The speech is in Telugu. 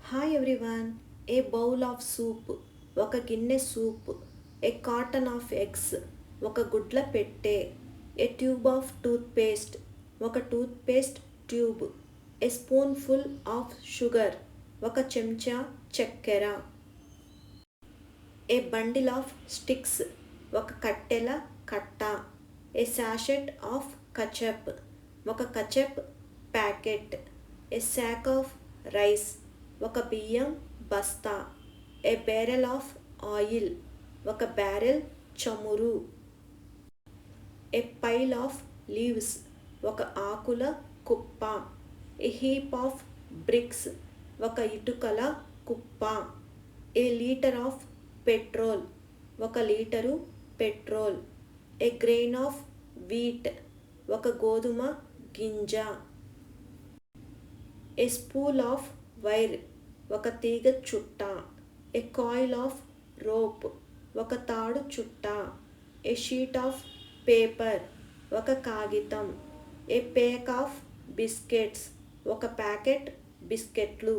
Hi everyone. A bowl of soup, ఒక గిన్నె సూప్. ఏ కార్టన్ ఆఫ్ ఎగ్స్, ఒక గుడ్ల పెట్టె. ఏ ట్యూబ్ ఆఫ్ టూత్పేస్ట్, ఒక toothpaste tube. A spoonful of sugar, ఒక చెంచా చక్కెర. ఏ బండిల్ ఆఫ్ స్టిక్స్, ఒక కట్టెల కట్ట. ఏ సాషెట్ ఆఫ్ కచప్, ఒక ketchup packet. A sack of rice, ఒక బియ్యం బస్తా. ఏ బ్యారెల్ ఆఫ్ ఆయిల్, ఒక బ్యారెల్ చమురు. ఏ పైల్ ఆఫ్ లీవ్స్, ఒక ఆకుల కుప్ప. ఏ హీప్ ఆఫ్ బ్రిక్స్, ఒక ఇటుకల కుప్ప. ఏ లీటర్ ఆఫ్ పెట్రోల్, ఒక litre petrol. A grain of wheat, ఒక గోధుమ గింజ. ఏ స్పూల్ ఆఫ్ వైర్, ఒక తీగ చుట్ట. ఏ కాయిల్ ఆఫ్ రోప్, ఒక తాడు చుట్ట. ఏ షీట్ ఆఫ్ పేపర్, ఒక కాగితం. ఏ ప్యాక్ ఆఫ్ బిస్కెట్స్, ఒక ప్యాకెట్ బిస్కెట్లు.